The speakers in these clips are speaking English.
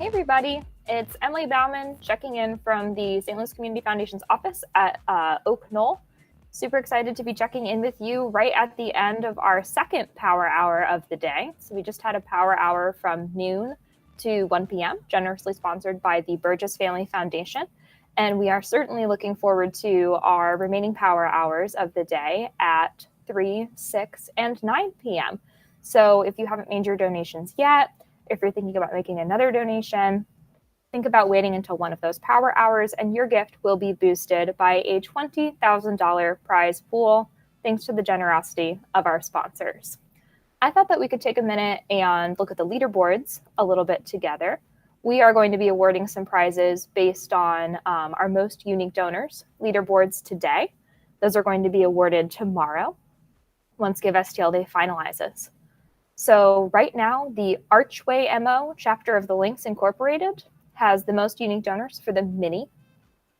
Hey everybody, it's Emily Bauman checking in from the St. Louis Community Foundation's office at Oak Knoll. Super excited to be checking in with you right at the end of our second power hour of the day. So we just had a power hour from noon to 1 p.m., generously sponsored by the Burgess Family Foundation. And we are certainly looking forward to our remaining power hours of the day at 3, 6, and 9 p.m. So if you haven't made your donations yet, if you're thinking about making another donation, think about waiting until one of those power hours and your gift will be boosted by a $20,000 prize pool, thanks to the generosity of our sponsors. I thought that we could take a minute and look at the leaderboards a little bit together. We are going to be awarding some prizes based on our most unique donors leaderboards today. Those are going to be awarded tomorrow once Give STL Day finalizes. So right now, the Archway MO chapter of the Links Incorporated has the most unique donors for the mini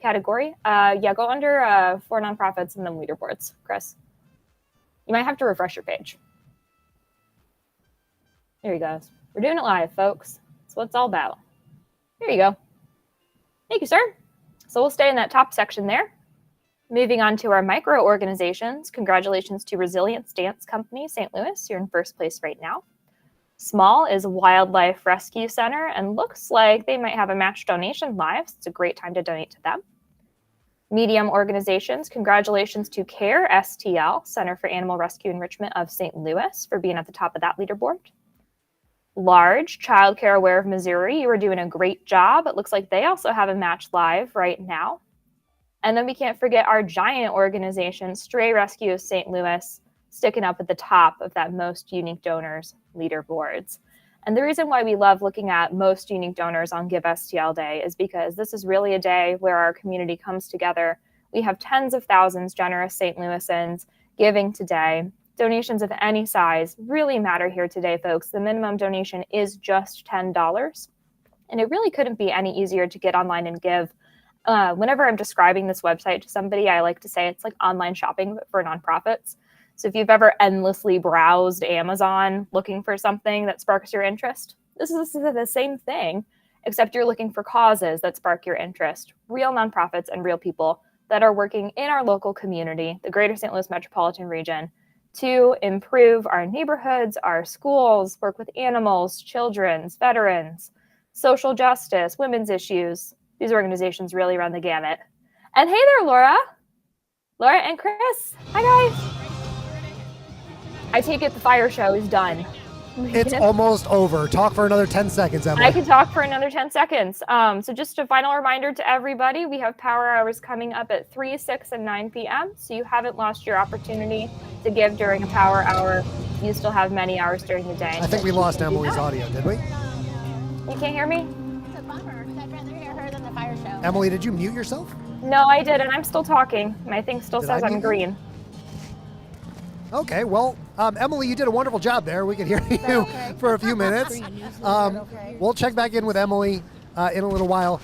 category. Go under for nonprofits and then leaderboards, Chris. You might have to refresh your page. There he goes. We're doing it live, folks. That's what it's all about. There you go. Thank you, sir. So we'll stay in that top section there. Moving on to our micro organizations, congratulations to Resilience Dance Company, St. Louis. You're in first place right now. Small is Wildlife Rescue Center, and looks like they might have a match donation live. So it's a great time to donate to them. Medium organizations, congratulations to Care STL, Center for Animal Rescue Enrichment of St. Louis, for being at the top of that leaderboard. Large, Child Care Aware of Missouri, you are doing a great job. It looks like they also have a match live right now. And then we can't forget our giant organization, Stray Rescue of St. Louis, sticking up at the top of that most unique donors leaderboards. And the reason why we love looking at most unique donors on Give STL Day is because this is really a day where our community comes together. We have tens of thousands generous St. Louisans giving today. Donations of any size really matter here today, folks. The minimum donation is just $10. And it really couldn't be any easier to get online and give. Whenever I'm describing this website to somebody, I like to say it's like online shopping for nonprofits. So if you've ever endlessly browsed Amazon looking for something that sparks your interest, this is the same thing, except you're looking for causes that spark your interest. Real nonprofits and real people that are working in our local community, the greater St. Louis metropolitan region, to improve our neighborhoods, our schools, work with animals, children's, veterans, social justice, women's issues. These organizations really run the gamut. And hey there, Laura. Laura and Chris. Hi, guys. I take it the fire show is done. It's almost over. Talk for another 10 seconds, Emily. I can talk for another 10 seconds. So just a final reminder to everybody, we have power hours coming up at 3, 6, and 9 p.m. So you haven't lost your opportunity to give during a power hour. You still have many hours during the day. I think we lost Emily's audio, did we? You can't hear me? It's a bummer. I'd rather hear her than the fire show. Emily, did you mute yourself? No, I didn't. I'm still talking. My thing still says I'm green. Okay, well, Emily, you did a wonderful job there. We could hear you for a few minutes. We'll check back in with Emily in a little while.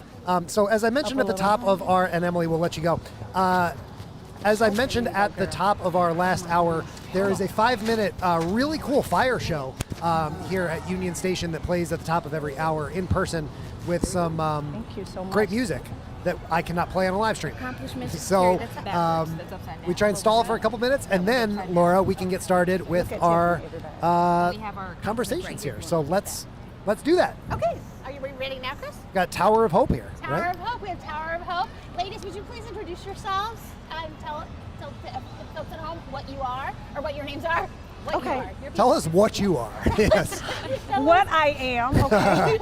So as I mentioned at the top of and Emily, we'll let you go. As I mentioned at the top of our last hour, there is a 5-minute really cool fire show here at Union Station that plays at the top of every hour in person with some great music that I cannot play on a live stream. So we try and stall for a couple minutes, and then, Laura, we can get started with our conversations here. So let's do that. Okay. Are you ready now, Chris? Got Tower of Hope here, Tower of Hope. We have Tower of Hope. Ladies, would you please introduce yourselves and tell the folks at home what you are, or what your names are? Tell us what you are. Yes. What I am. Okay.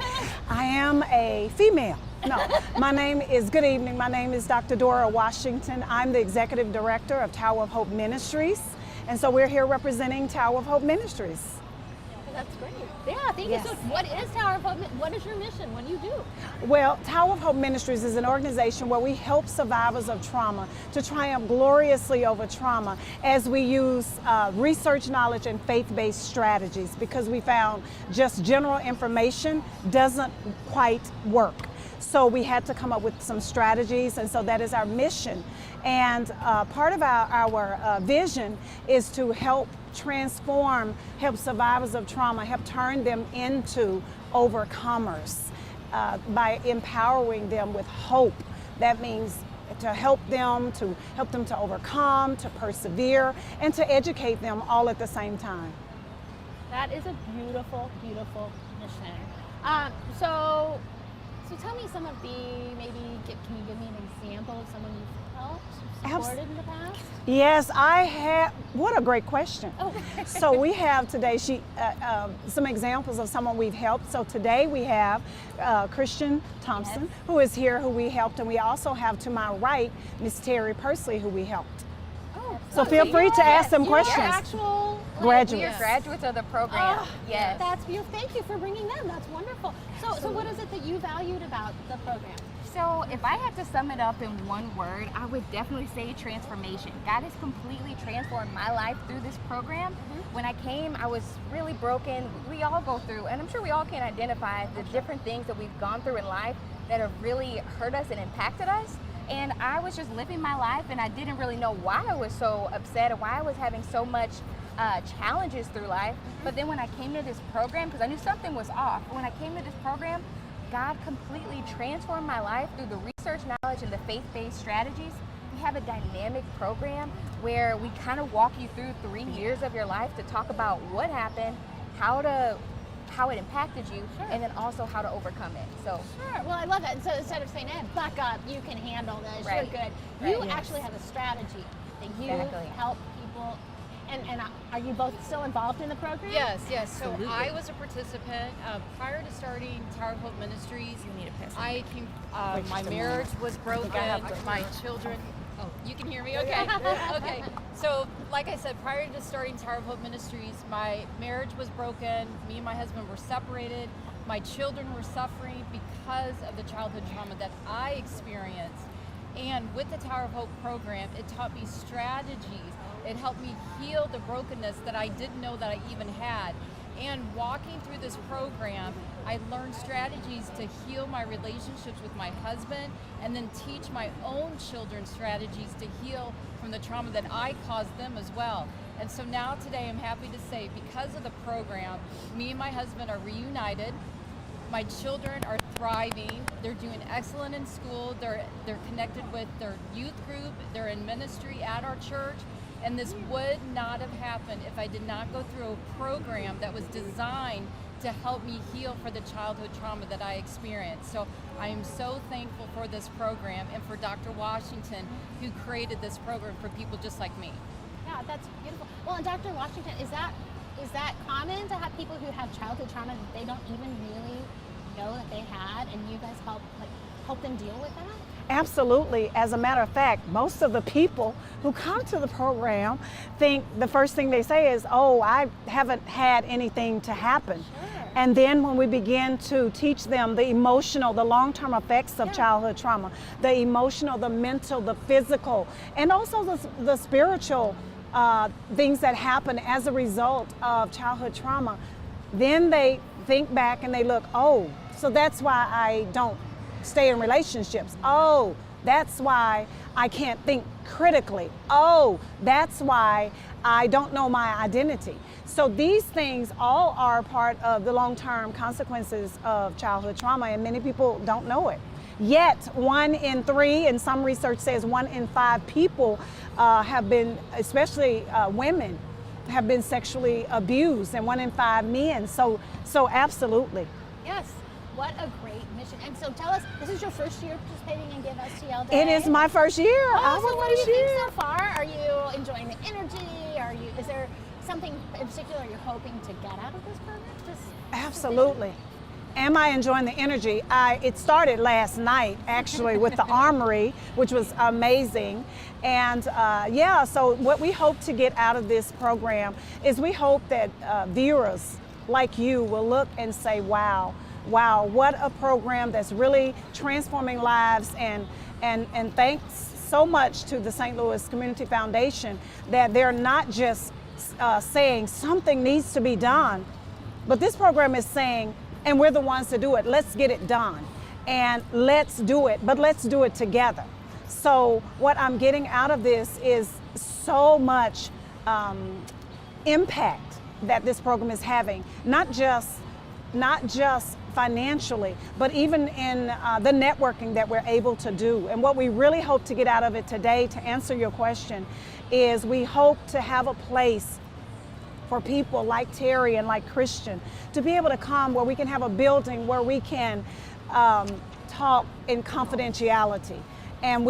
I am a female. No, good evening. My name is Dr. Dora Washington. I'm the executive director of Tower of Hope Ministries. And so we're here representing Tower of Hope Ministries. That's great. Yeah, thank you. So what is Tower of Hope? What is your mission? What do you do? Well, Tower of Hope Ministries is an organization where we help survivors of trauma to triumph gloriously over trauma as we use research knowledge and faith-based strategies, because we found just general information doesn't quite work. So we had to come up with some strategies, and so that is our mission. And part of our vision is to help survivors of trauma, help turn them into overcomers. by empowering them with hope. That means to help them to overcome, to persevere, and to educate them all at the same time. That is a beautiful, beautiful mission. So tell me some of can you give me an example of someone you've helped, supported in the past? Yes, I have. What a great question. Oh. So we have today some examples of someone we've helped. So today we have Christian Thompson, Yes. who is here, who we helped, and we also have to my right, Miss Terry Pursley, who we helped. Oh, So feel free to ask some you're questions. Actual Graduates. We are graduates of the program. Oh, Yes. That's beautiful. Thank you for bringing them. That's wonderful. So what is it that you valued about the program? So if I had to sum it up in one word, I would definitely say transformation. God has completely transformed my life through this program. When I came, I was really broken. We all go through, and I'm sure we all can identify the different things that we've gone through in life that have really hurt us and impacted us. And I was just living my life, and I didn't really know why I was so upset and why I was having so much challenges through life. But then when I came to this program, because I knew something was off, when I came to this program, God completely transformed my life through the research knowledge and the faith-based strategies. We have a dynamic program where we kind of walk you through 3 years of your life to talk about what happened, how it impacted you, and then also how to overcome it. So Sure. Well, I love that. So instead of saying, buck up, you can handle this, Right. you're good. Right. You Yes. actually have a strategy that you Exactly. help people. And are you both still involved in the program? Yes. So I was a participant prior to starting Tower of Hope Ministries. I came. My marriage was broken. My children. Oh, you can hear me? Okay. Okay. So, like I said, prior to starting Tower of Hope Ministries, my marriage was broken. Me and my husband were separated. My children were suffering because of the childhood trauma that I experienced. And with the Tower of Hope program, it taught me strategies. It helped me heal the brokenness that I didn't know that I even had. And walking through this program, I learned strategies to heal my relationships with my husband and then teach my own children strategies to heal from the trauma that I caused them as well. And so now today I'm happy to say, because of the program, me and my husband are reunited. My children are thriving. They're doing excellent in school. They're connected with their youth group. They're in ministry at our church. And this would not have happened if I did not go through a program that was designed to help me heal for the childhood trauma that I experienced. So I am so thankful for this program and for Dr. Washington, who created this program for people just like me. Yeah, that's beautiful. Well, and Dr. Washington, is that common to have people who have childhood trauma that they don't even really know that they had, and you guys help them deal with that? Absolutely. As a matter of fact, most of the people who come to the program think the first thing they say is, oh, I haven't had anything to happen. Sure. And then when we begin to teach them the emotional, the long-term effects of childhood trauma, the emotional, the mental, the physical, and also the spiritual things that happen as a result of childhood trauma, then they think back and they look, oh, so that's why I don't stay in relationships. Oh, that's why I can't think critically. Oh, that's why I don't know my identity. So these things all are part of the long-term consequences of childhood trauma, and many people don't know it. Yet 1 in 3, and some research says 1 in 5 people have been, especially women, have been sexually abused, and 1 in 5 men. So absolutely. Yes. What a great mission. And so tell us, this is your first year participating in Give STL Day? It is my first year. Oh, so what do you think so far? Are you enjoying the energy? Is there something in particular you're hoping to get out of this program? Absolutely. Am I enjoying the energy? It started last night, actually, with the Armory, which was amazing. And so what we hope to get out of this program is we hope that viewers like you will look and say, wow, what a program that's really transforming lives, and thanks so much to the St. Louis Community Foundation that they're not just saying something needs to be done, but this program is saying, and we're the ones to do it, let's get it done, and let's do it, but let's do it together. So what I'm getting out of this is so much impact that this program is having, not just not just financially, but even in the networking that we're able to do. And what we really hope to get out of it today, to answer your question, is we hope to have a place for people like Terry and like Christian to be able to come where we can have a building where we can talk in confidentiality, and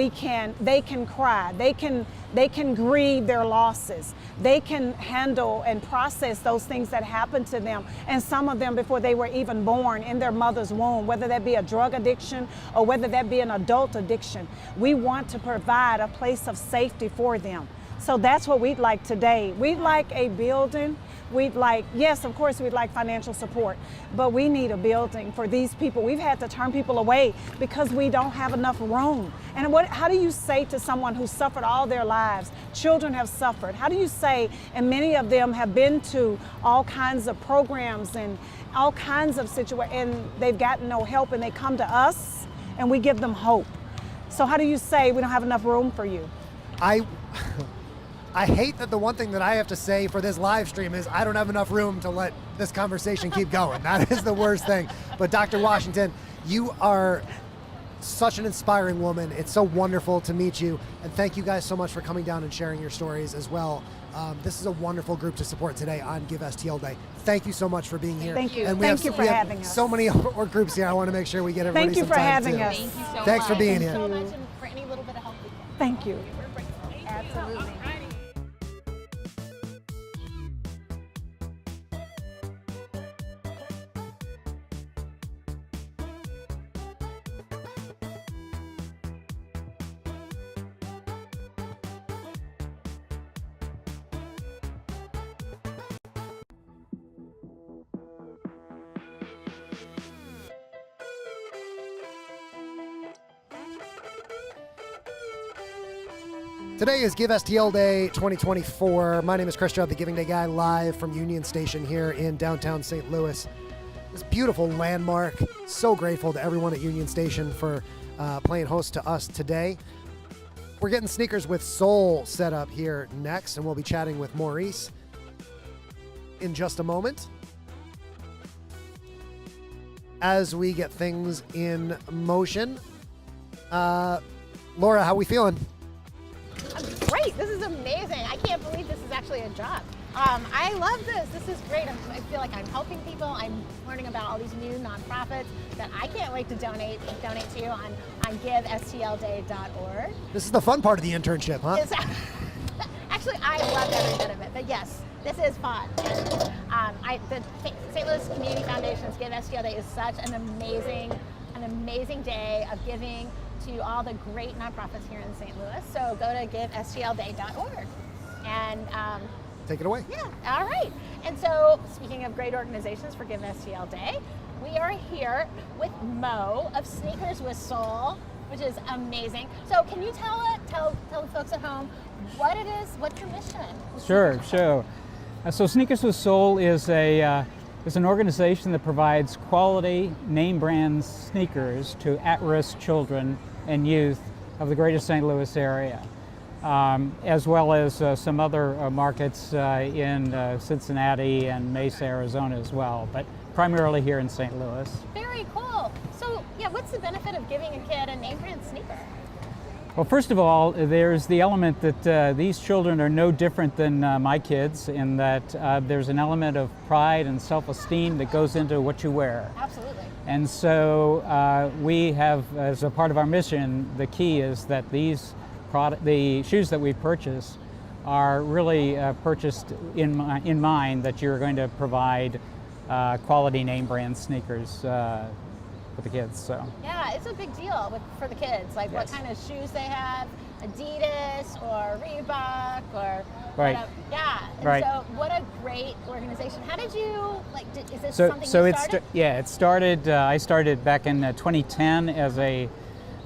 they can cry, they can grieve their losses, they can handle and process those things that happened to them, and some of them before they were even born in their mother's womb, whether that be a drug addiction or whether that be an adult addiction. We want to provide a place of safety for them. So that's what we'd like today. We'd like a building. Yes, of course, we'd like financial support, but we need a building for these people. We've had to turn people away because we don't have enough room. And how do you say to someone who suffered all their lives, children have suffered, how do you say, and many of them have been to all kinds of programs and all kinds of situations, and they've gotten no help, and they come to us and we give them hope. So how do you say we don't have enough room for you? I hate that the one thing that I have to say for this live stream is I don't have enough room to let this conversation keep going. That is the worst thing. But Dr. Washington, you are such an inspiring woman. It's so wonderful to meet you. And thank you guys so much for coming down and sharing your stories as well. This is a wonderful group to support today on Give STL Day. Thank you so much for being here. Thank you. And Thank you for having us. So many org groups here. I want to make sure we get everybody Thank you some for time having too. us. Thank you so much. Thanks for being here. so much, and for any little bit of help we can. Thank you. We're grateful. Absolutely. Today is Give STL Day 2024. My name is Chris Judd, the Giving Day Guy, live from Union Station here in downtown St. Louis. This beautiful landmark. So grateful to everyone at Union Station for playing host to us today. We're getting Sneakers with Soul set up here next, and we'll be chatting with Maurice in just a moment. As we get things in motion. Laura, how we feeling? Great, this is amazing. I can't believe this is actually a job. I love this. This is great. I feel like I'm helping people. I'm learning about all these new nonprofits that I can't wait to donate to on givestlday.org. This is the fun part of the internship, huh? Actually, I love every bit of it, but yes, this is fun. And the St. Louis Community Foundation's Give STL Day is such an amazing day of giving to all the great nonprofits here in St. Louis. So go to givestlday.org and take it away. Yeah, all right. And so speaking of great organizations for Give STL Day, we are here with Mo of Sneakers with Soul, which is amazing. So can you tell the folks at home what it is, what's your mission? Sure. So Sneakers with Soul is an organization that provides quality name brand sneakers to at-risk children and youth of the greater St. Louis area, as well as some other markets in Cincinnati and Mesa, Arizona as well, but primarily here in St. Louis. Very cool. So yeah, what's the benefit of giving a kid a name brand sneaker? Well, first of all, there's the element that these children are no different than my kids in that there's an element of pride and self-esteem that goes into what you wear. Absolutely. And so we have, as a part of our mission, the key is that the shoes that we purchase are really purchased in mind that you're going to provide quality name brand sneakers for the kids. So yeah, it's a big deal for the kids. Like yes. What kind of shoes they have, Adidas or Reebok or right. Whatever. Yeah. And right. So what a great organization. How did you is this so something so you it started? it started. I started back in 2010 as a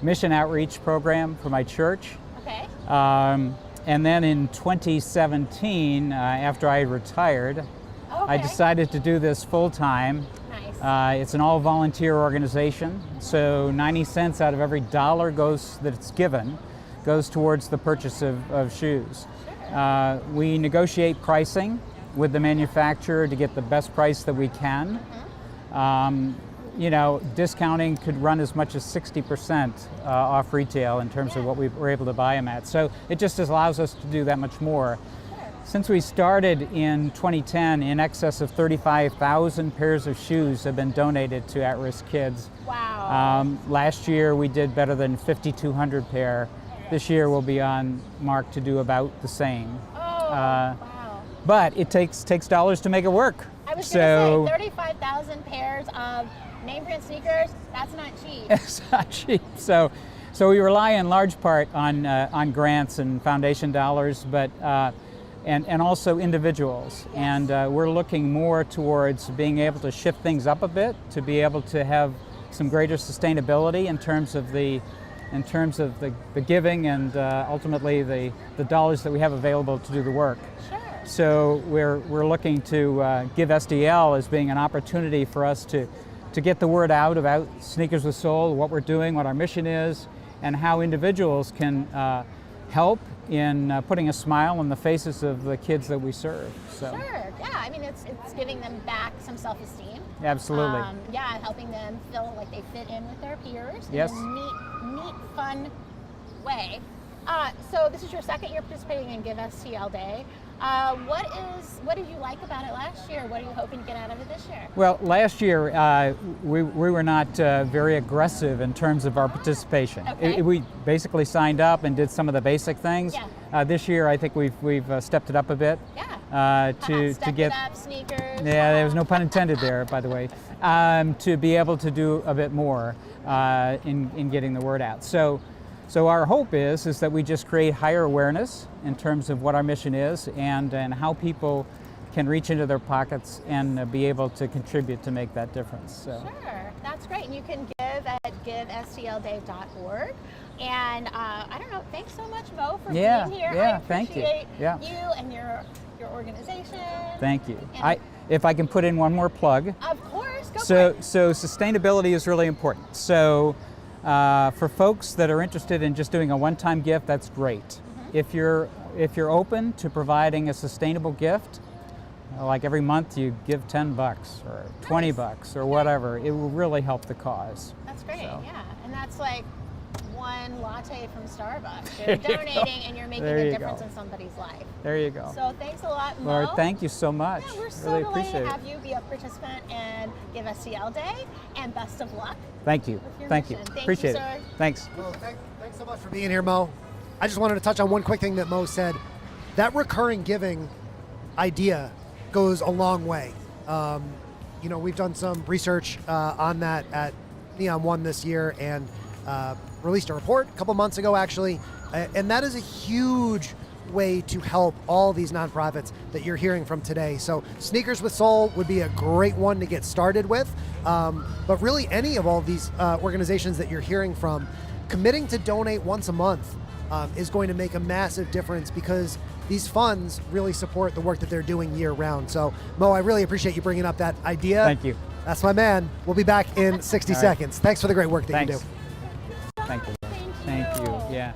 mission outreach program for my church. Okay. And then in 2017, after I retired, I decided to do this full time. Nice. It's an all-volunteer organization, so 90 cents out of every dollar that's given goes towards the purchase of shoes. Sure. We negotiate pricing with the manufacturer to get the best price that we can. discounting could run as much as 60% off retail in terms of what we were able to buy them at. So it just allows us to do that much more. Since we started in 2010, in excess of 35,000 pairs of shoes have been donated to at-risk kids. Wow. Last year we did better than 5,200 pair. This year we'll be on mark to do about the same. Wow. But it takes dollars to make it work. I was going to say 35,000 pairs of name brand sneakers, that's not cheap. It's not cheap. So we rely in large part on grants and foundation dollars, but and also individuals. Yes. And we're looking more towards being able to shift things up a bit, to be able to have some greater sustainability in terms of the giving and ultimately the dollars that we have available to do the work. Sure. So we're looking to Give STL as being an opportunity for us to get the word out about Sneakers with Soul, what we're doing, what our mission is, and how individuals can help in putting a smile on the faces of the kids that we serve. So. Sure, yeah, I mean it's giving them back some self-esteem. Absolutely. Helping them feel like they fit in with their peers Yes. in a neat, fun way. So this is your second year participating in Give STL Day. What did you like about it last year? What are you hoping to get out of it this year? Well, last year we were not very aggressive in terms of our participation. Okay. We basically signed up and did some of the basic things. Yeah. This year I think we've stepped it up a bit. Yeah. To get it up, sneakers. Yeah, there was no pun intended there, by the way. To be able to do a bit more in getting the word out. So our hope is that we just create higher awareness in terms of what our mission is and how people can reach into their pockets and be able to contribute to make that difference. So. Sure, that's great. And you can give at givestlday.org. And I don't know, thanks so much, Mo, for being here. Yeah, I thank you. appreciate Yeah. you and your organization. Thank you. And If I can put in one more plug. Of course, go for it. So sustainability is really important. So for folks that are interested in just doing a one-time gift, that's great. Mm-hmm. If you're open to providing a sustainable gift, like every month you give $10 or $20 or whatever, it will really help the cause. That's great, So. yeah. And that's like one latte from Starbucks. You're donating and you're making There a you difference go. in somebody's life. There you go. So thanks a lot, Mo. Lord, thank you so much. Yeah, we're so really delighted appreciate to it. have you be a participant in Give STL Day, and best of luck. Thank you. with your Thank you. mission. Thank Appreciate you, it. sir. Thanks. Well, thanks so much for being here, Mo. I just wanted to touch on one quick thing that Mo said. That recurring giving idea goes a long way. We've done some research on that at Neon One this year and released a report a couple months ago, actually. And that is a huge way to help all these nonprofits that you're hearing from today. So Sneakers with Soul would be a great one to get started with. But really any of all these organizations that you're hearing from, committing to donate once a month is going to make a massive difference because these funds really support the work that they're doing year round. So Mo, I really appreciate you bringing up that idea. Thank you. That's my man. We'll be back in 60 All right. seconds. Thanks for the great work that Thanks. you do. Thank you. Thank Thank you. Yeah.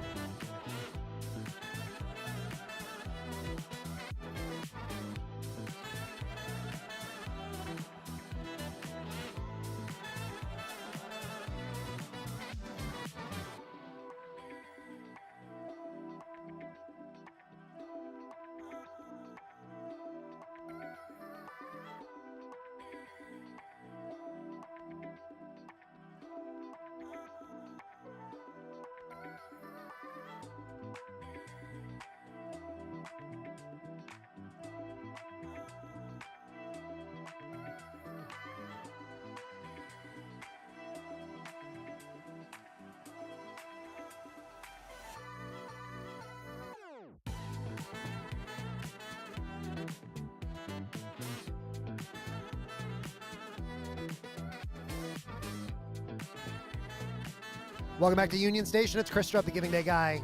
Welcome back to Union Station. It's Chris Strupp, the Giving Day guy.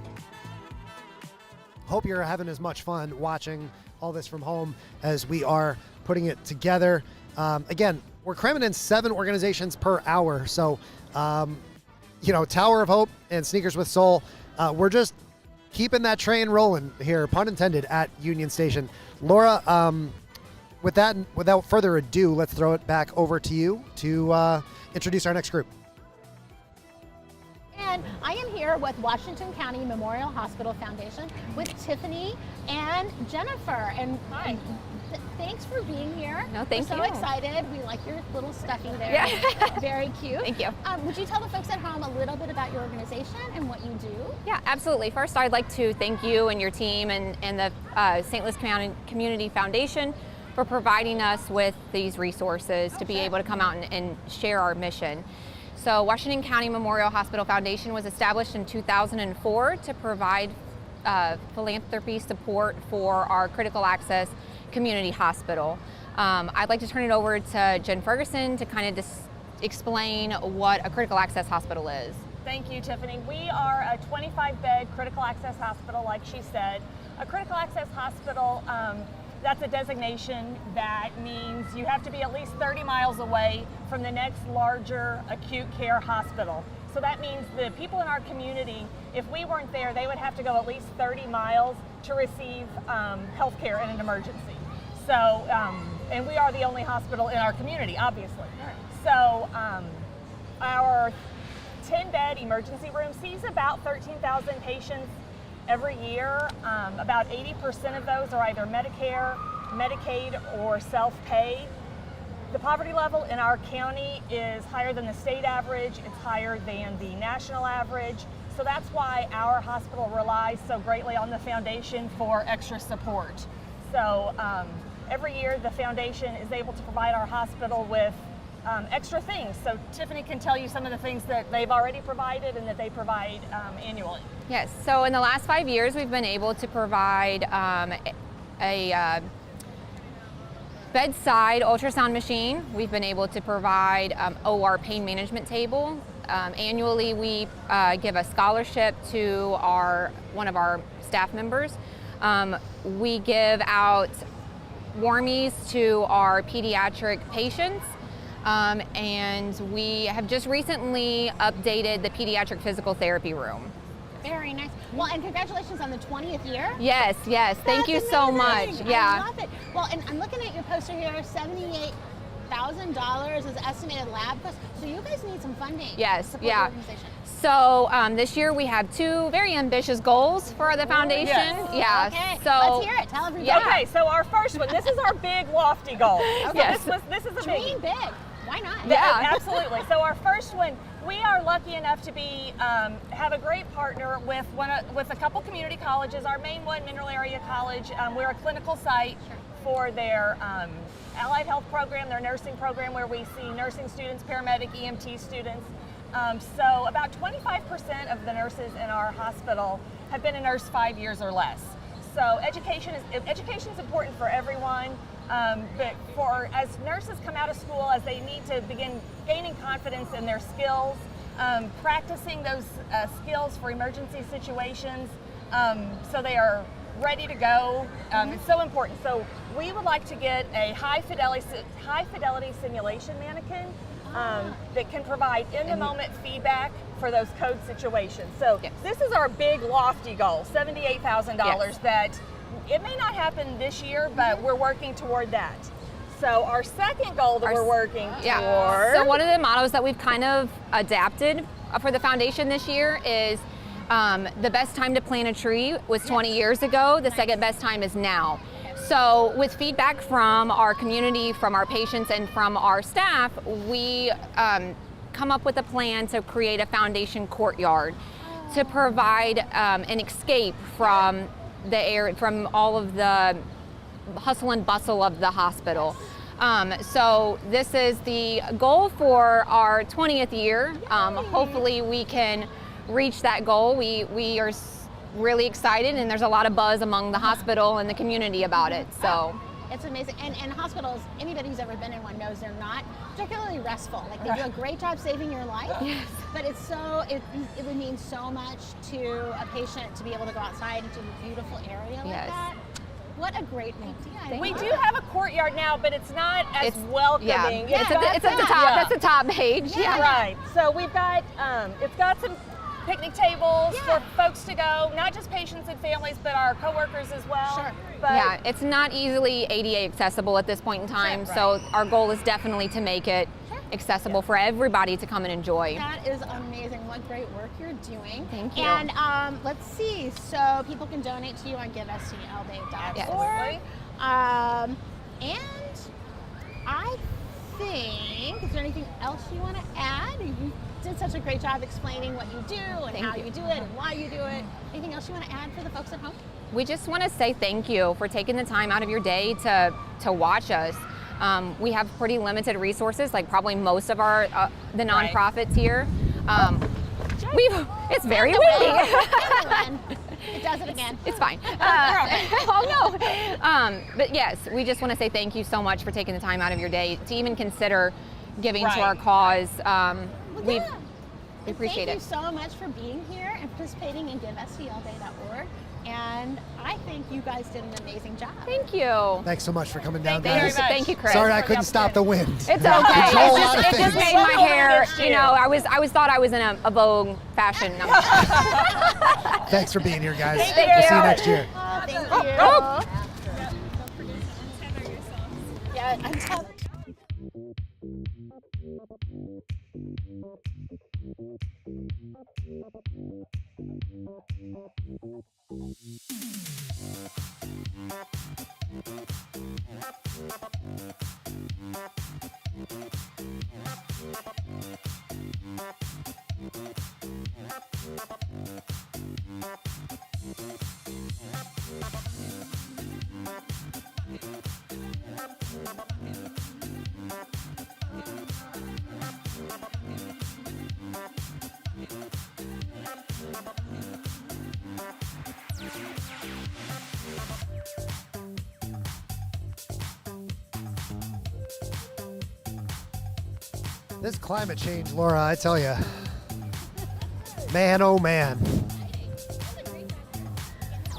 Hope you're having as much fun watching all this from home as we are putting it together. Again, we're cramming in 7 organizations per hour. So, Tower of Hope and Sneakers with Soul, we're just keeping that train rolling here, pun intended, at Union Station. Laura, with that, without further ado, let's throw it back over to you to introduce our next group. And I am here with Washington County Memorial Hospital Foundation with Tiffany and Jennifer. And Hi. Thanks for being here. No, thank We're you. so excited. We like your little stuffy there. Yeah. Very cute. Thank you. Would you tell the folks at home a little bit about your organization and what you do? Yeah, absolutely. First, I'd like to thank you and your team and the St. Louis Community Foundation for providing us with these resources to be able to come out and share our mission. So Washington County Memorial Hospital Foundation was established in 2004 to provide philanthropy support for our critical access community hospital. I'd like to turn it over to Jen Ferguson to kind of explain what a critical access hospital is. Thank you, Tiffany. We are a 25-bed critical access hospital, like she said. A critical access hospital, that's a designation that means you have to be at least 30 miles away from the next larger acute care hospital. So that means the people in our community, if we weren't there, they would have to go at least 30 miles to receive health care in an emergency. So, and we are the only hospital in our community, obviously. So our 10-bed emergency room sees about 13,000 patients every year. About 80% of those are either Medicare, Medicaid, or self-pay. The poverty level in our county is higher than the state average. It's higher than the national average. So that's why our hospital relies so greatly on the foundation for extra support. So every year the foundation is able to provide our hospital with extra things. So Tiffany can tell you some of the things that they've already provided and that they provide annually. Yes, so in the last 5 years, we've been able to provide a bedside ultrasound machine. We've been able to provide OR pain management table. Annually, we give a scholarship to one of our staff members. We give out warmies to our pediatric patients. And we have just recently updated the pediatric physical therapy room. Very nice. Well, and congratulations on the 20th year. Yes, yes. Thank you so much. Yeah. I love it. Well, and I'm looking at your poster here, $78,000 is estimated lab cost. So you guys need some funding. Yes, to support yeah. the organization. So this year we have 2 very ambitious goals for the foundation. Yes. Yeah. Okay. So let's hear it. Tell everybody. Yeah. Okay, so our first one, this is our big lofty goal. Okay. Yes. This is a Dream big. big. Why not? Yeah. Absolutely. So our first one, we are lucky enough to be have a great partner with a couple community colleges. Our main one, Mineral Area College, we're a clinical site for their allied health program, their nursing program, where we see nursing students, paramedic, EMT students. So about 25% of the nurses in our hospital have been a nurse 5 years or less. So education is important for everyone. But as nurses come out of school, as they need to begin gaining confidence in their skills, practicing those skills for emergency situations, so they are ready to go. It's so important. So we would like to get a high fidelity simulation mannequin that can provide in-the-moment feedback for those code situations. So this is our big lofty goal, $78,000 that it may not happen this year, but we're working toward that. So our second goal that we're working toward. So one of the mottos that we've kind of adapted for the foundation this year is the best time to plant a tree was 20 years ago. The second best time is now. So with feedback from our community, from our patients, and from our staff, we come up with a plan to create a foundation courtyard to provide an escape from the air, from all of the hustle and bustle of the hospital. So this is the goal for our 20th year. Hopefully we can reach that goal. We are really excited, and there's a lot of buzz among the hospital and the community about it. So it's amazing. And hospitals, anybody who's ever been in one knows they're not particularly restful. Like, they do a great job saving your life. Yes. But it would mean so much to a patient to be able to go outside into a beautiful area like that. What a great idea. We do have a courtyard now, but it's not as welcoming. It's at the top. That's the top page. Yeah. Right. So we've got it's got some picnic tables for folks to go, not just patients and families, but our coworkers as well. Sure. But Yeah, it's not easily ADA accessible at this point in time, Sure, so our goal is definitely to make it accessible for everybody to come and enjoy. That is amazing. What great work you're doing. Thank you. And let's see. So people can donate to you on GiveSTL.org. Absolutely. And I think, is there anything else you want to add? You did such a great job explaining what you do and Thank how you. you do it and why you do it. Anything else you want to add for the folks at home? We just want to say thank you for taking the time out of your day to watch us. We have pretty limited resources, like probably most of our the nonprofits here. It's very windy. It does it again. It's fine. Oh no. But yes, we just want to say thank you so much for taking the time out of your day to even consider giving to our cause. We appreciate Thank it. you so much for being here and participating in GiveSTLDay.org. And I think you guys did an amazing job. Thank you. Thanks so much for coming down, Thank you guys. very much. Thank you, Chris. Sorry I couldn't stop the wind. It's okay. Control a lot of It just things. made my hair, you know, I was thought I was in a Vogue fashion. Thanks for being here, guys. Thank We'll you. see you next year. Oh, thank you. Oh. Yeah, I'm telling. This climate change, Laura, I tell you. Man, oh man.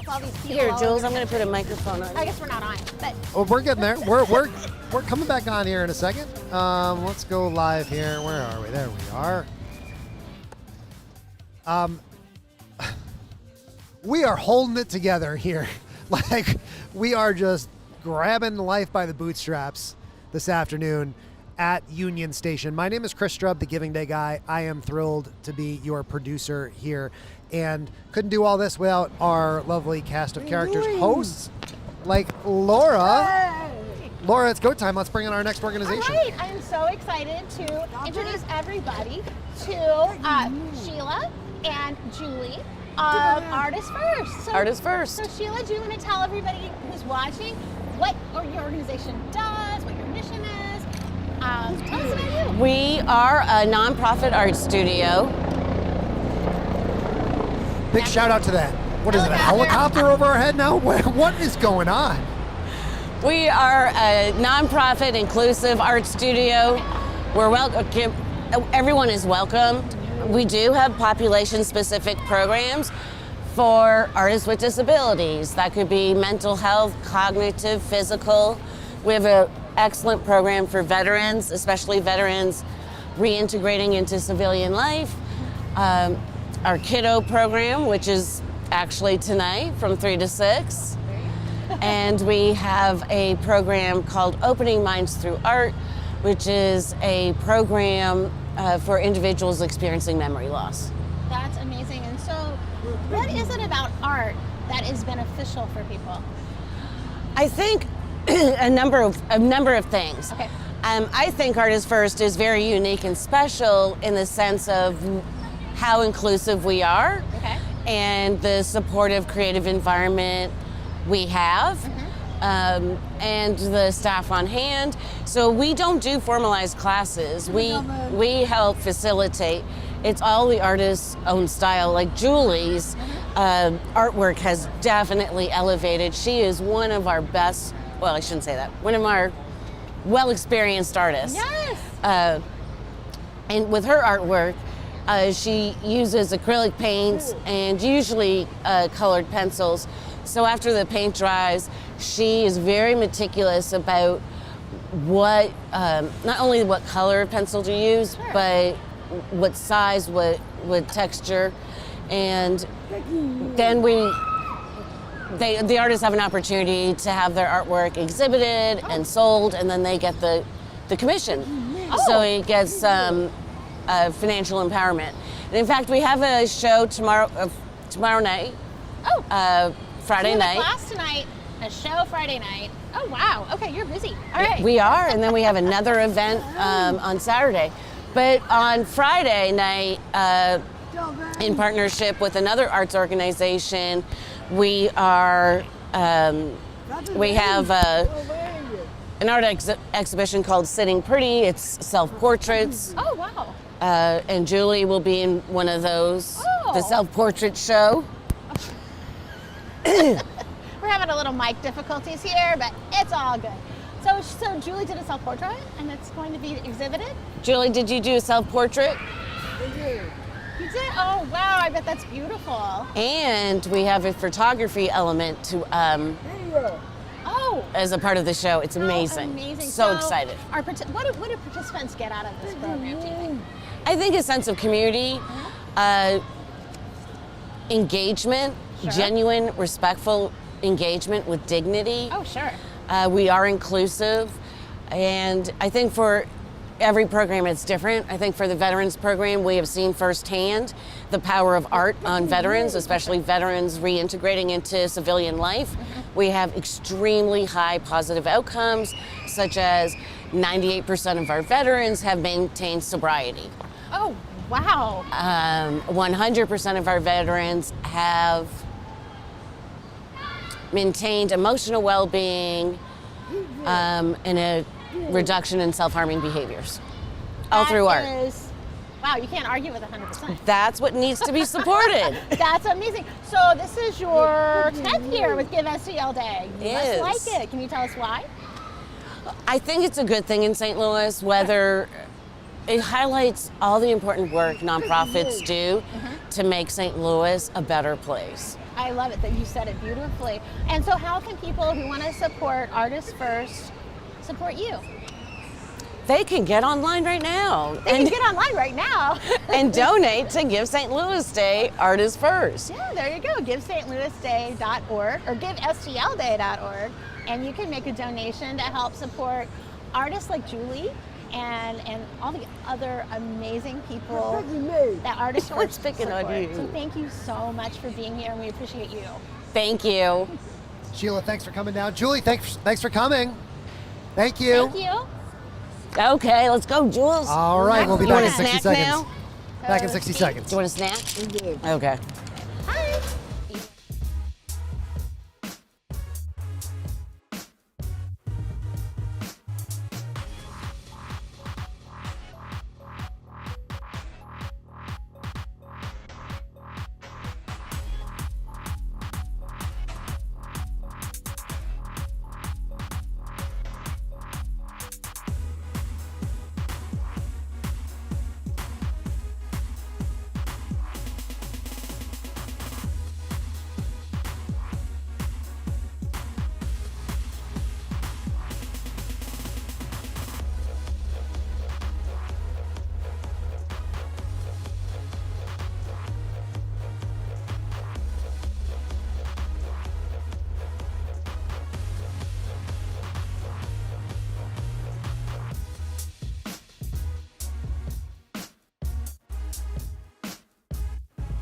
All these people Here, all Jules, over I'm going to put a microphone on. I guess we're not on, but Well, we're getting there. We're coming back on here in a second. Let's go live here. Where are we? There we are. We are holding it together here. Like, we are just grabbing life by the bootstraps this afternoon at Union Station. My name is Chris Strubb, the Giving Day guy. I am thrilled to be your producer here, and couldn't do all this without our lovely cast of characters, hosts like Laura. Laura, it's go time. Let's bring in our next organization. all right, I'm so excited to introduce everybody to Sheila and Julie of Artists First. So, Artists First. So Sheila, do you want to tell everybody who's watching what your organization does, what your mission is? Tell us about you. We are a nonprofit art studio. Big shout out to that. What is it, a helicopter over our head now? What is going on? We are a nonprofit inclusive art studio. We're welcome. Everyone is welcomed. We do have population-specific programs for artists with disabilities. That could be mental health, cognitive, physical. We have an excellent program for veterans, especially veterans reintegrating into civilian life. Our kiddo program, which is actually tonight from 3 to 6. And we have a program called Opening Minds Through Art, which is a program for individuals experiencing memory loss. That's amazing. And so, what is it about art that is beneficial for people? I think a number of things. Okay. I think Artists First is very unique and special in the sense of how inclusive we are, Okay. and the supportive creative environment we have, and the staff on hand. So we don't do formalized classes. We help facilitate. It's all the artist's own style. Like Julie's artwork has definitely elevated. She is one of our best, well, I shouldn't say that, one of our well-experienced artists. Yes. And with her artwork, she uses acrylic paints and usually colored pencils. So after the paint dries, she is very meticulous about what, not only what color pencil to use, but what size, what texture. And then the artists have an opportunity to have their artwork exhibited and sold, and then they get the commission. So it gets financial empowerment. And in fact, we have a show tomorrow night. Friday night. Class tonight, a show Friday night. Oh wow, okay, you're busy. All right. We are, and then we have another event on Saturday. But on Friday night, in partnership with another arts organization, we have an art exhibition called Sitting Pretty. It's self-portraits. Oh wow. And Julie will be in one of those, the self-portrait show. We're having a little mic difficulties here, but it's all good. So Julie did a self-portrait, and it's going to be exhibited? Julie, did you do a self-portrait? I did. You did? Oh, wow, I bet that's beautiful. And we have a photography element to as a part of the show. It's amazing. Amazing. So excited. What do participants get out of this program, do you think? I think a sense of community, engagement, genuine, respectful engagement with dignity. Oh, sure. We are inclusive, and I think for every program it's different. I think for the veterans program, we have seen firsthand the power of art on veterans, especially veterans reintegrating into civilian life. We have extremely high positive outcomes, such as 98% of our veterans have maintained sobriety. Oh, wow. 100% of our veterans have maintained emotional well-being and a reduction in self-harming behaviors, all through art. Wow, you can't argue with 100%. That's what needs to be supported. That's amazing. So this is your 10th year with Give STL Day. You must like it. Can you tell us why? I think it's a good thing in St. Louis, whether it highlights all the important work nonprofits do to make St. Louis a better place. I love it that you said it beautifully. And so how can people who want to support Artists First support you? They can get online right now. And get online right now. And donate to Give St. Louis Day Artists First. Yeah, there you go. GiveStLouisDay.org or GiveSTLDay.org. And you can make a donation to help support artists like Julie and all the other amazing people that Artists First picking on you. So thank you so much for being here, and we appreciate you. Thank you. Sheila, thanks for coming down. Julie, thanks for coming. Thank you. Thank you. Okay, let's go, Jules. All right, we'll be back in 60 seconds. Now? Back in 60 seconds. Do you want a snack? Okay. Hi.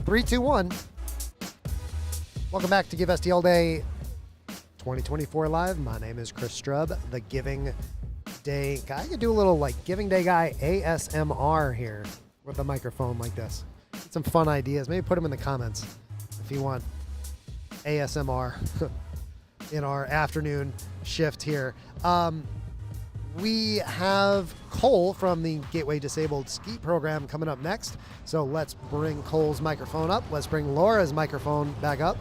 Three, two, one. Welcome back to Give STL Day 2024 Live. My name is Chris Strub, the Giving Day guy. I could do a little like Giving Day guy ASMR here with a microphone like this. Get some fun ideas. Maybe put them in the comments if you want ASMR in our afternoon shift here. We have Cole from the Gateway Disabled Ski Program coming up next. So let's bring Cole's microphone up. Let's bring Laura's microphone back up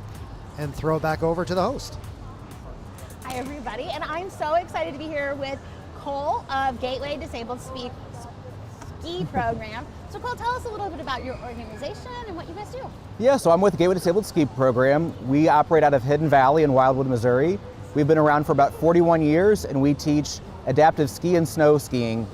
and throw it back over to the host. Hi, everybody. And I'm so excited to be here with Cole of Gateway Disabled Ski Program. So Cole, tell us a little bit about your organization and what you guys do. Yeah, so I'm with the Gateway Disabled Ski Program. We operate out of Hidden Valley in Wildwood, Missouri. We've been around for about 41 years, and we teach adaptive ski and snow skiing.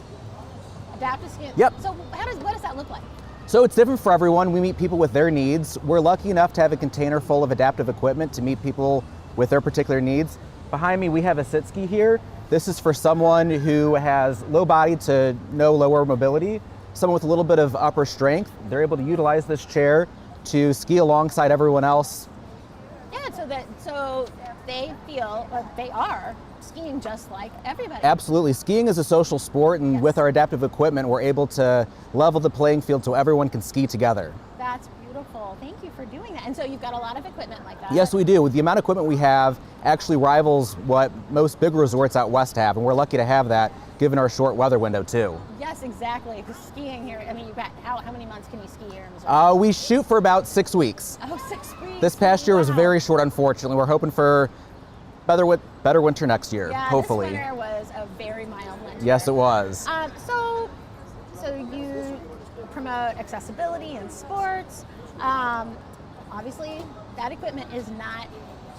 Adaptive ski? Yep. So what does that look like? So it's different for everyone. We meet people with their needs. We're lucky enough to have a container full of adaptive equipment to meet people with their particular needs. Behind me, we have a sit ski here. This is for someone who has low body to no lower mobility, someone with a little bit of upper strength. They're able to utilize this chair to ski alongside everyone else. Yeah, so they feel, they are skiing just like everybody. Absolutely. Skiing is a social sport, and with our adaptive equipment, we're able to level the playing field so everyone can ski together. That's beautiful. Thank you for doing that. And so you've got a lot of equipment like that. Yes, we do. With the amount of equipment we have actually rivals what most big resorts out west have, and we're lucky to have that given our short weather window too. Yes, exactly. Because skiing here, I mean, you've got, how many months can you ski here in Missouri? We shoot for about 6 weeks. Oh, 6 weeks. This past year was very short, unfortunately. We're hoping for better winter next year, hopefully. This winter was a very mild winter. Yes, it was. So you promote accessibility in sports. Obviously, that equipment is not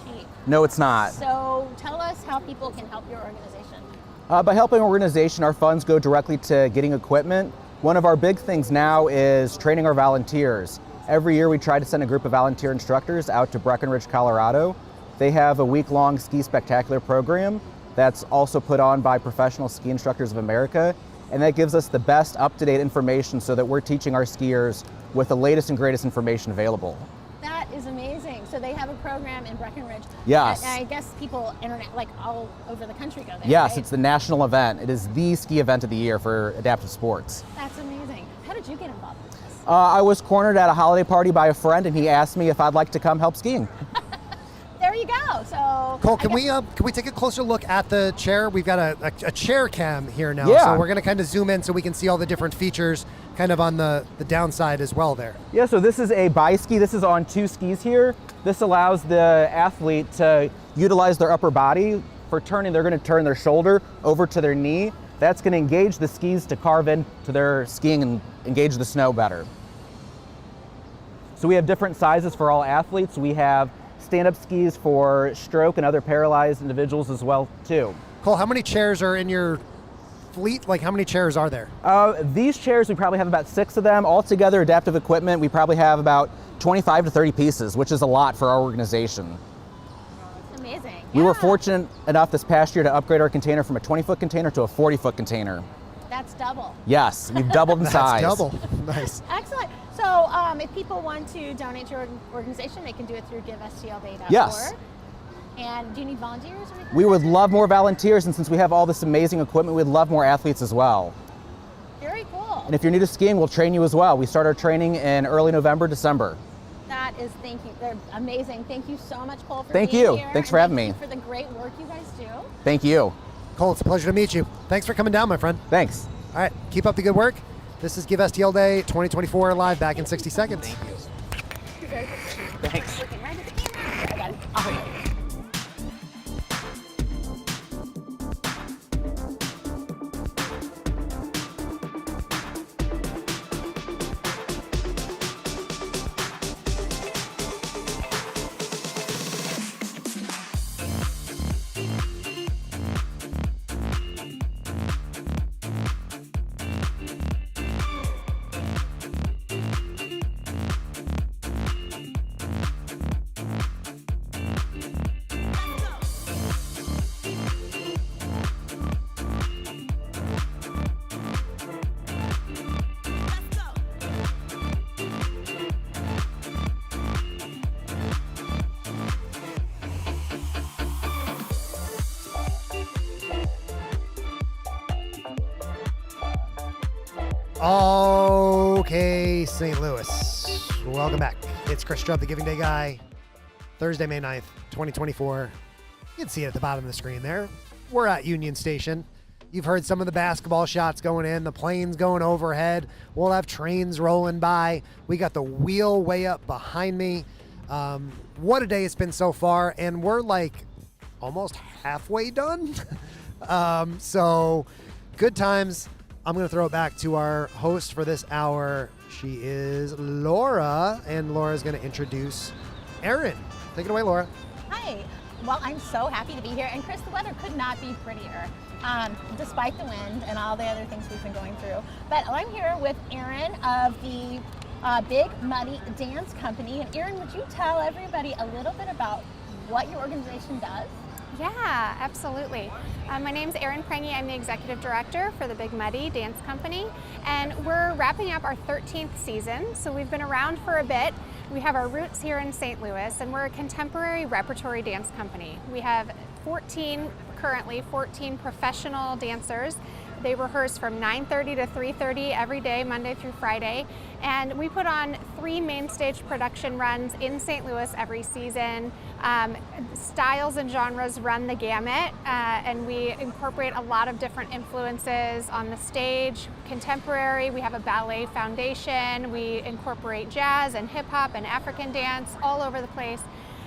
cheap. No, it's not. So tell us how people can help your organization. By helping our organization, our funds go directly to getting equipment. One of our big things now is training our volunteers. Every year we try to send a group of volunteer instructors out to Breckenridge, Colorado. They have a week-long ski spectacular program that's also put on by Professional Ski Instructors of America, and that gives us the best up-to-date information so that we're teaching our skiers with the latest and greatest information available. That is amazing. So they have a program in Breckenridge. Yes. And I guess people like all over the country go there. Yes, right? it's the national event. It is the ski event of the year for adaptive sports. That's amazing. How did you get involved with this? I was cornered at a holiday party by a friend, and he asked me if I'd like to come help skiing. There you go. So Cole, can we take a closer look at the chair? We've got a chair cam here now, Yeah. so we're going to kind of zoom in so we can see all the different features kind of on the downside as well there. Yeah, so this is a bi-ski. This is on 2 skis here. This allows the athlete to utilize their upper body. For turning, they're going to turn their shoulder over to their knee. That's going to engage the skis to carve into their skiing and engage the snow better. So we have different sizes for all athletes. We have stand-up skis for stroke and other paralyzed individuals as well too. Cole, how many chairs are in your fleet? Like, how many chairs are there? These chairs, we probably have about 6 of them. Altogether, adaptive equipment, we probably have about 25 to 30 pieces, which is a lot for our organization. amazing. We were fortunate enough this past year to upgrade our container from a 20-foot container to a 40-foot container. That's double. Yes, we've doubled in size. That's double. Nice. Excellent. So if people want to donate to your organization, they can do it through GiveSTL.org. Yes. And do you need volunteers or anything? We would love more volunteers, and since we have all this amazing equipment, we'd love more athletes as well. Very cool. And if you're new to skiing, we'll train you as well. We start our training in early November, December. That is, thank you. They're amazing. Thank you so much, Cole, for Thank being you. here. Thanks for having me. Thank you for the great work you guys do. Thank you. Cole, it's a pleasure to meet you. Thanks for coming down, my friend. Thanks. All right, keep up the good work. This is Give STL Day 2024 live back in 60 seconds. Thanks. Looking right at the camera. I got it. Oh. Okay, St. Louis. Welcome back. It's Chris Strubb, the Giving Day guy. Thursday, May 9th, 2024. You can see it at the bottom of the screen there. We're at Union Station. You've heard some of the basketball shots going in, the planes going overhead. We'll have trains rolling by. We got the wheel way up behind me. What a day it's been so far, and we're like almost halfway done. So good times. I'm going to throw it back to our host for this hour. She is Laura, and Laura's going to introduce Erin. Take it away, Laura. Hi. Well, I'm so happy to be here. And Chris, the weather could not be prettier, despite the wind and all the other things we've been going through. But I'm here with Erin of the Big Muddy Dance Company. And Erin, would you tell everybody a little bit about what your organization does? Yeah, absolutely. My name's Erin Prangy. I'm the Executive Director for the Big Muddy Dance Company, and we're wrapping up our 13th season, so we've been around for a bit. We have our roots here in St. Louis, and we're a contemporary repertory dance company. We have 14 professional dancers. They rehearse from 9:30 to 3:30 every day, Monday through Friday. And we put on 3 main stage production runs in St. Louis every season. Styles and genres run the gamut, and we incorporate a lot of different influences on the stage. Contemporary, we have a ballet foundation. We incorporate jazz and hip hop and African dance all over the place.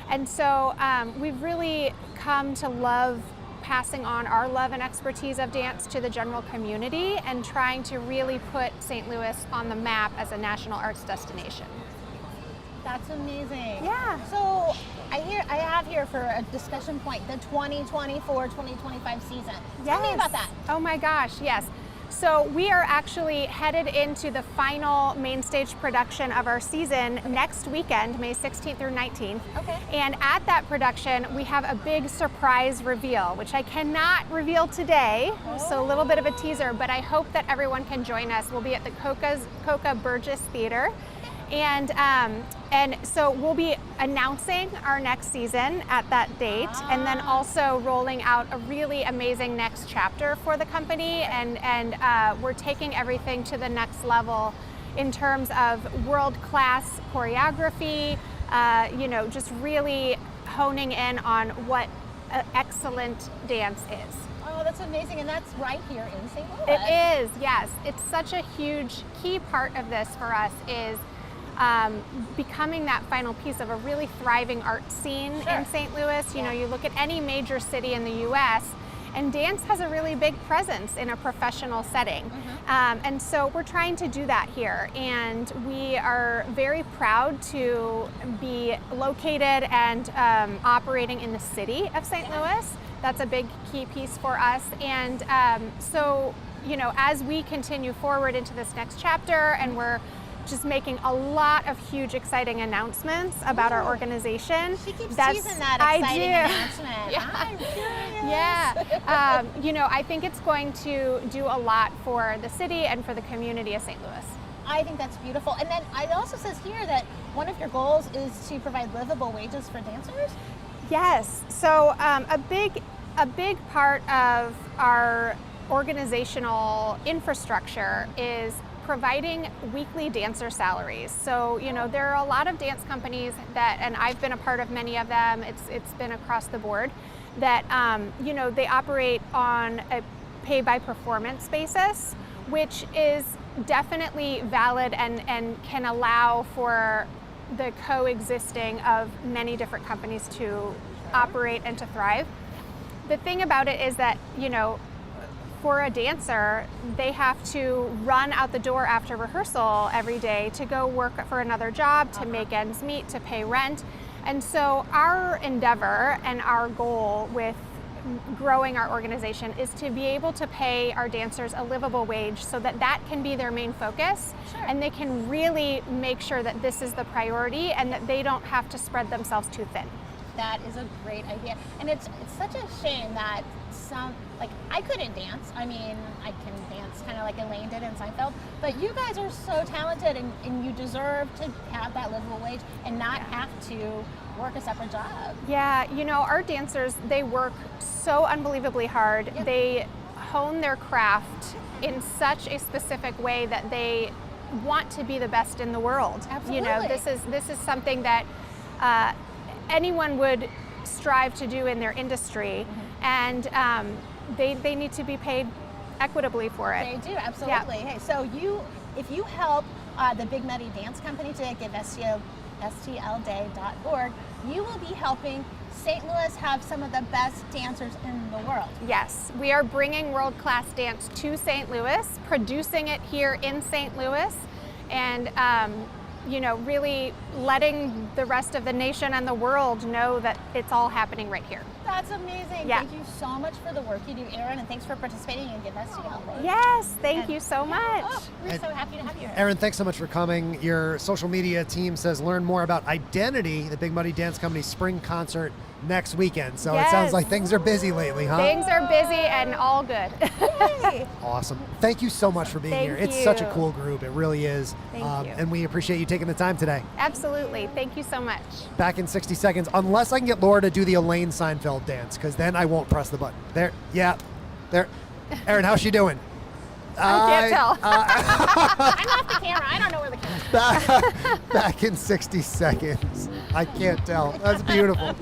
And so we've really come to love passing on our love and expertise of dance to the general community and trying to really put St. Louis on the map as a national arts destination. That's amazing. Yeah. So I have here for a discussion point the 2024-2025 season. Yes. Tell me about that. Oh my gosh, yes. So we are actually headed into the final main stage production of our season next weekend, May 16th through 19th. Okay. And at that production, we have a big surprise reveal, which I cannot reveal today. So a little bit of a teaser, but I hope that everyone can join us. We'll be at the Coca Burgess Theater. And so we'll be announcing our next season at that date, and then also rolling out a really amazing next chapter for the company. And we're taking everything to the next level in terms of world-class choreography, just really honing in on what excellent dance is. Oh, that's amazing, and that's right here in St. Louis. It is, yes. It's such a huge key part of this for us is becoming that final piece of a really thriving art scene in St. Louis. You know, you look at any major city in the U.S., and dance has a really big presence in a professional setting. And so we're trying to do that here. And we are very proud to be located and operating in the city of St. Louis. That's a big key piece for us. And so, as we continue forward into this next chapter, and we're just making a lot of huge, exciting announcements about our organization. She keeps teasing that exciting announcement. Yeah. I'm curious. Yeah. I think it's going to do a lot for the city and for the community of St. Louis. I think that's beautiful. And then it also says here that one of your goals is to provide livable wages for dancers? Yes. So a big part of our organizational infrastructure is providing weekly dancer salaries. So, there are a lot of dance companies and I've been a part of many of them, it's been across the board, that, they operate on a pay by performance basis, which is definitely valid and can allow for the coexisting of many different companies to operate and to thrive. The thing about it is that, for a dancer, they have to run out the door after rehearsal every day to go work for another job, to make ends meet, to pay rent. And so our endeavor and our goal with growing our organization is to be able to pay our dancers a livable wage so that can be their main focus. And they can really make sure that this is the priority and that they don't have to spread themselves too thin. That is a great idea. And it's such a shame that I couldn't dance. I mean, I can dance kind of like Elaine did in Seinfeld, but you guys are so talented and you deserve to have that livable wage and not have to work a separate job. Yeah, our dancers, they work so unbelievably hard. Yep. They hone their craft in such a specific way that they want to be the best in the world. Absolutely. This is something that anyone would strive to do in their industry, and they need to be paid equitably for it. They do, absolutely. Yeah. Hey, so if you help the Big Muddy Dance Company today, Give STLday.org, you will be helping St. Louis have some of the best dancers in the world. Yes, we are bringing world-class dance to St. Louis, producing it here in St. Louis, and really letting the rest of the nation and the world know that it's all happening right here. That's amazing. Yeah. Thank you so much for the work you do, Erin, and thanks for participating in Give STL. Yes, thank you so much. We're so happy to have you here. Erin, thanks so much for coming. Your social media team says learn more about Identity, the Big Muddy Dance Company's spring concert next weekend. So It sounds like things are busy lately, huh? Things are busy and all good. Awesome. Thank you so much for being here. It's such a cool group. It really is. Thank you. And we appreciate you taking the time today. Absolutely. Thank you so much. Back in 60 seconds, unless I can get Laura to do the Elaine Seinfeld dance, because then I won't press the button. There. Erin, how's she doing? I can't tell. I'm off the camera. I don't know where the camera is. Back in 60 seconds. I can't tell. That's beautiful.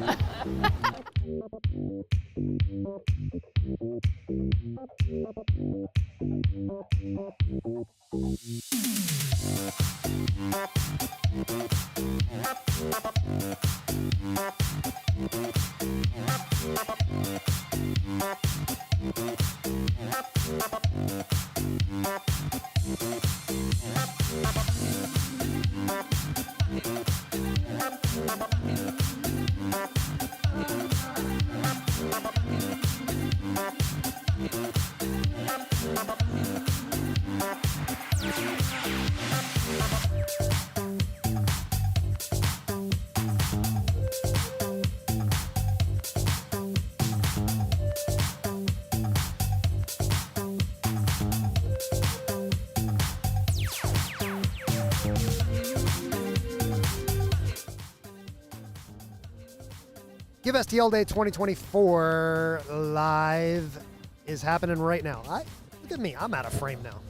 Give STL Day 2024 live is happening right now. Look at me. I'm out of frame now.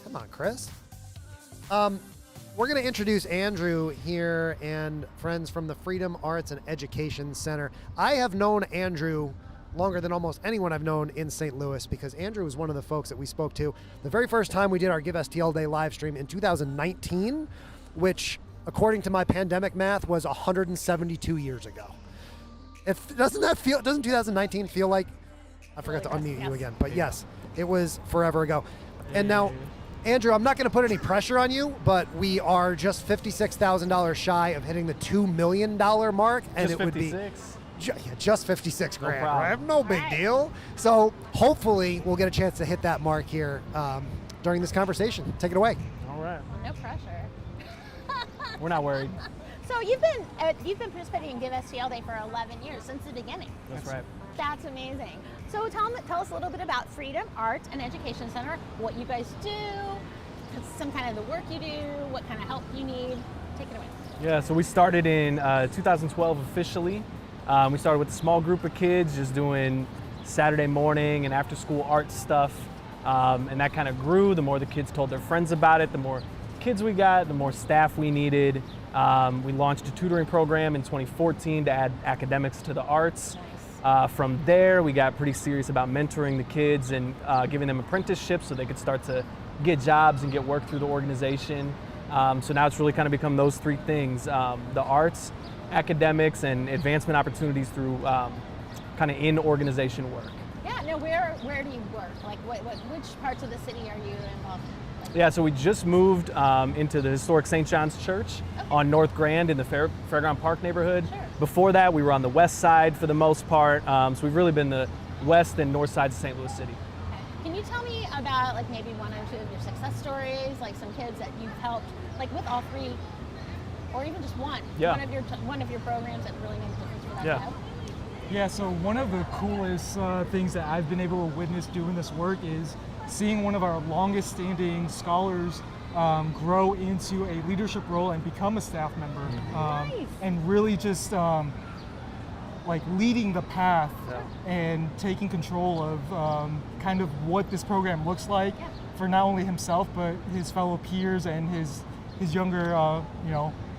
Come on, Chris. We're going to introduce Andrew here and friends from the Freedom Arts and Education Center. I have known Andrew longer than almost anyone I've known in St. Louis, because Andrew was one of the folks that we spoke to the very first time we did our Give STL Day live stream in 2019, which, according to my pandemic math, was 172 years ago. Doesn't 2019 feel like, I forgot to unmute you again, but yes, it was forever ago. And now, Andrew, I'm not going to put any pressure on you, but we are just $56,000 shy of hitting the $2 million mark, and just it would 56. be just 56 grand. problem. Right? No big deal. So hopefully we'll get a chance to hit that mark here during this conversation. Take it away. All right. No pressure. We're not worried. So you've been participating in Give STL Day for 11 years, since the beginning. That's right. That's amazing. So tell us a little bit about Freedom Arts and Education Center, what you guys do, some kind of the work you do, what kind of help you need. Take it away. Yeah, so we started in 2012 officially. We started with a small group of kids just doing Saturday morning and after school art stuff. And that kind of grew. The more the kids told their friends about it, the more kids we got, the more staff we needed. We launched a tutoring program in 2014 to add academics to the arts. From there, we got pretty serious about mentoring the kids and giving them apprenticeships so they could start to get jobs and get work through the organization. So now it's really kind of become those three things, the arts, academics, and advancement opportunities through kind of in-organization work. Yeah, no, where do you work? Like which parts of the city are you involved in? Yeah, so we just moved into the historic St. John's Church on North Grand in the Fairground Park neighborhood. Sure. Before that, we were on the west side for the most part. So we've really been the west and north sides of St. Louis City. Okay. Can you tell me about like maybe one or two of your success stories, like some kids that you've helped, like with all three, or even just one? Yeah. One of your programs that really made a difference for that child? Yeah, so one of the coolest things that I've been able to witness doing this work is seeing one of our longest standing scholars grow into a leadership role and become a staff member. Nice. And really just like leading the path and taking control of kind of what this program looks like for not only himself, but his fellow peers and his younger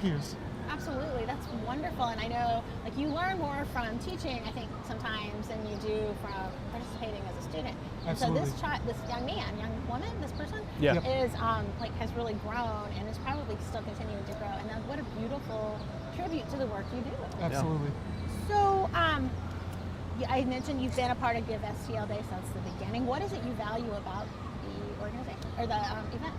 peers. Absolutely, that's wonderful. And I know like you learn more from teaching, I think, sometimes than you do from participating as a student. And Absolutely. So this young man, young woman, this person is has really grown and is probably still continuing to grow. And what a beautiful tribute to the work you do. Absolutely. So I mentioned you've been a part of Give STL Day since the beginning. What is it you value about the organization or the event?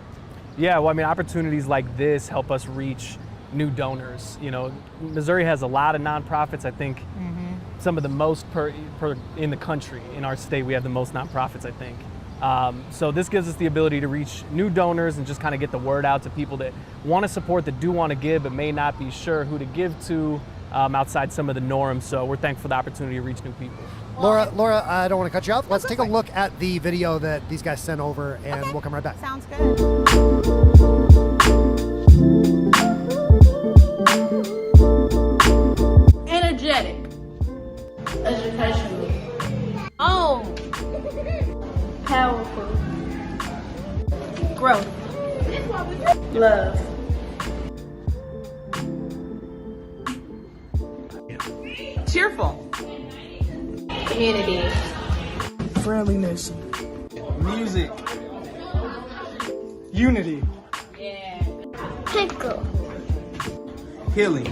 Yeah, well, I mean, opportunities like this help us reach new donors. You know, Missouri has a lot of nonprofits. I think some of the most in the country. In our state, we have the most nonprofits, I think. So this gives us the ability to reach new donors and just kind of get the word out to people that want to support, that do want to give, but may not be sure who to give to outside some of the norms. So we're thankful for the opportunity to reach new people. Laura, I don't want to cut you off. Let's take a look at the video that these guys sent over, and we'll come right back. Sounds good. Energetic. Educational. Oh. Powerful. Growth. Love. Cheerful. Community. Friendliness. Music. Unity. Pickle. Healing.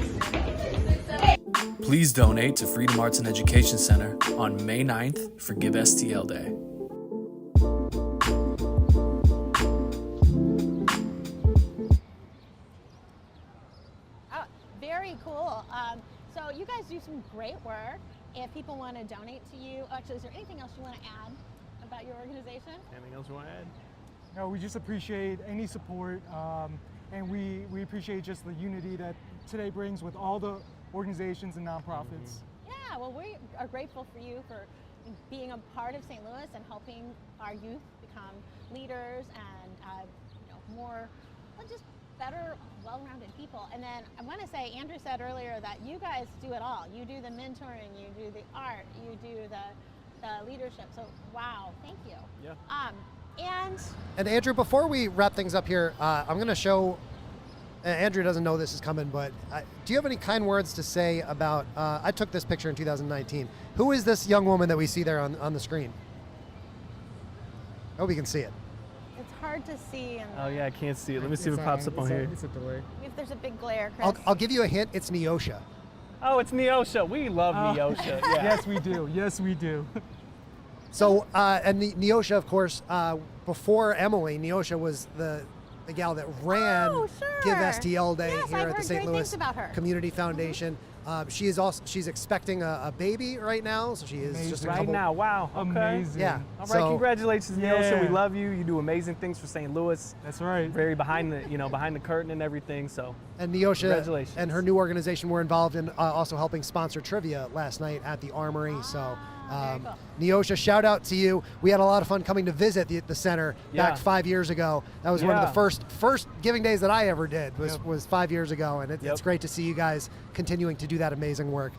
Please donate to Freedom Arts and Education Center on May 9th for Give STL Day. Very cool. So you guys do some great work. If people want to donate to you, actually, is there anything else you want to add about your organization? Anything else you want to add? No, we just appreciate any support, and we appreciate just the unity that today brings with all the organizations and nonprofits. Yeah, well, we are grateful for you for being a part of St. Louis and helping our youth become leaders and more, just better, well-rounded people. And then I want to say, Andrew said earlier that you guys do it all. You do the mentoring, you do the art, you do the leadership. So wow, thank you. Yeah. And Andrew, before we wrap things up here, I'm going to show. Andrew doesn't know this is coming, but do you have any kind words to say about? I took this picture in 2019. Who is this young woman that we see there on the screen? I hope you can see it. It's hard to see. Oh yeah, I can't see it. Let me see if it pops up on here. It's a delay. If there's a big glare, Chris. I'll give you a hint. It's Neosha. Oh, it's Neosha. We love Neosha. Yeah. Yes, we do. Yes, we do. So, and Neosha, of course, before Emily, Neosha was the gal that ran Give STL Day here at the St. Louis Community Foundation. She's expecting a baby right now, so she is just a couple. Right now, wow. Okay. Amazing. Yeah. All right, congratulations, Neosha. We love you. You do amazing things for St. Louis. That's right. Very behind the curtain and everything. So. And Neosha congratulations. and her new organization were involved in also helping sponsor trivia last night at the Armory. So. Cool. Neosha, shout out to you. We had a lot of fun coming to visit the center back 5 years ago. That was one of the first giving days that I ever did was 5 years ago, and it's great to see you guys continuing to do that amazing work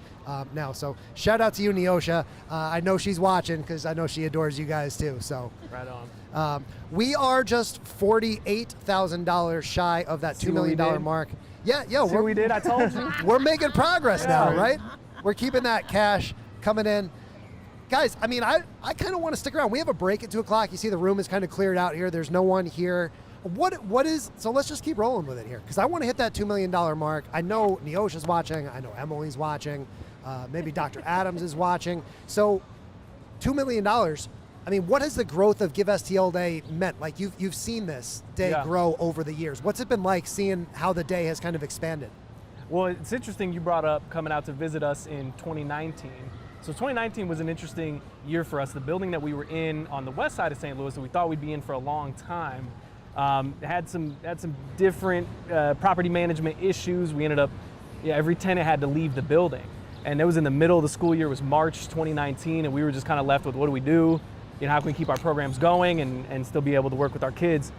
now. So shout out to you, Neosha. I know she's watching because I know she adores you guys too. So right on. We are just $48,000 shy of that $2 million mark. Yeah. See what we did? I told you. We're making progress now, right? We're keeping that cash coming in. Guys, I mean, I kind of want to stick around. We have a break at 2 o'clock. You see the room is kind of cleared out here. There's no one here. So let's just keep rolling with it here because I want to hit that $2 million mark. I know Neosha's watching. I know Emily's watching. Maybe Dr. Adams is watching. So $2 million. I mean, what has the growth of Give STL Day meant? Like you've seen this day grow over the years. What's it been like seeing how the day has kind of expanded? Well, it's interesting you brought up coming out to visit us in 2019. So 2019 was an interesting year for us. The building that we were in on the west side of St. Louis that we thought we'd be in for a long time had some different property management issues. We ended up, every tenant had to leave the building. And it was in the middle of the school year. It was March 2019, and we were just kind of left with what do we do? How can we keep our programs going and still be able to work with our kids?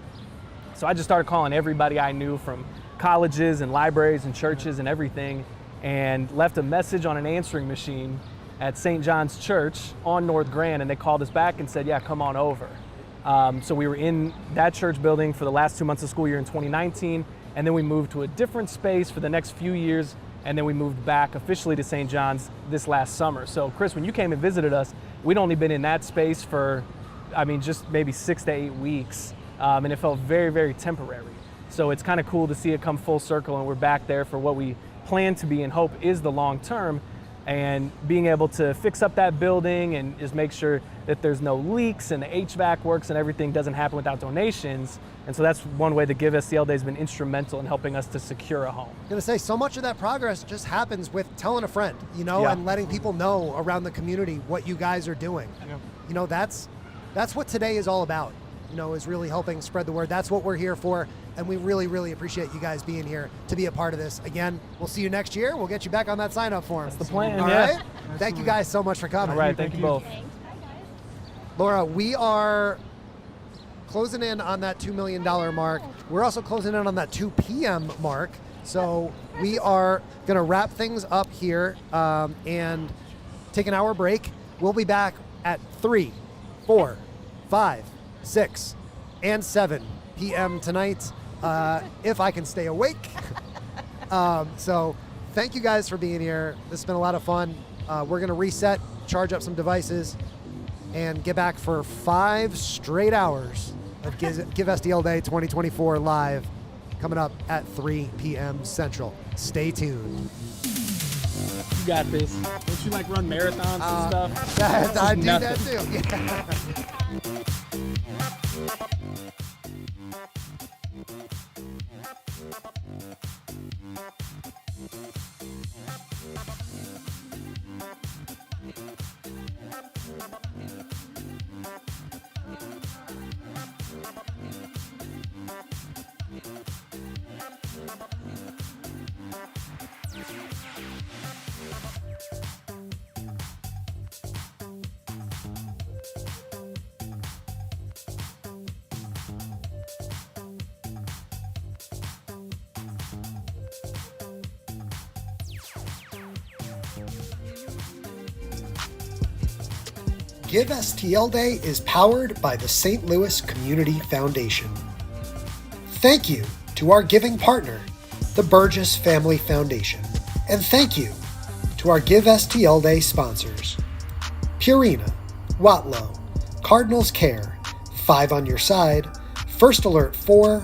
So I just started calling everybody I knew from colleges and libraries and churches and everything, and left a message on an answering machine at St. John's Church on North Grand, and they called us back and said, yeah, come on over. So we were in that church building for the last 2 months of school year in 2019, and then we moved to a different space for the next few years, and then we moved back officially to St. John's this last summer. So Chris, when you came and visited us, we'd only been in that space for, just maybe 6 to 8 weeks, and it felt very, very temporary. So it's kind of cool to see it come full circle, and we're back there for what we plan to be and hope is the long term. and being able to fix up that building and just make sure that there's no leaks and the HVAC works and everything doesn't happen without donations. And so that's one way the Give STL Day has been instrumental in helping us to secure a home. I'm gonna say, so much of that progress just happens with telling a friend, you know, and letting people know around the community what you guys are doing. Yeah. You know, that's what today is all about, you know, is really helping spread the word. That's what we're here for. And we really, really appreciate you guys being here to be a part of this. Again, we'll see you next year. We'll get you back on that sign-up form. That's the plan, All yeah. right? Thank you guys so much for coming. All right, thank you both. Laura, we are closing in on that $2 million mark. We're also closing in on that 2 p.m. mark. So we are going to wrap things up here and take an hour break. We'll be back at 3, 4, 5, 6, and 7 p.m. tonight, if I can stay awake. So thank you guys for being here. This has been a lot of fun. We're going to reset, charge up some devices, and get back for 5 straight hours of Give STL Day 2024 live, coming up at 3 p.m. Central. Stay tuned. You got this. Don't you like run marathons and stuff? I do that too. Yeah. Give STL Day is powered by the St. Louis Community Foundation. Thank you to our giving partner, the Burgess Family Foundation. And thank you to our Give STL Day sponsors, Purina, Watlow, Cardinals Care, 5 on Your Side, First Alert 4,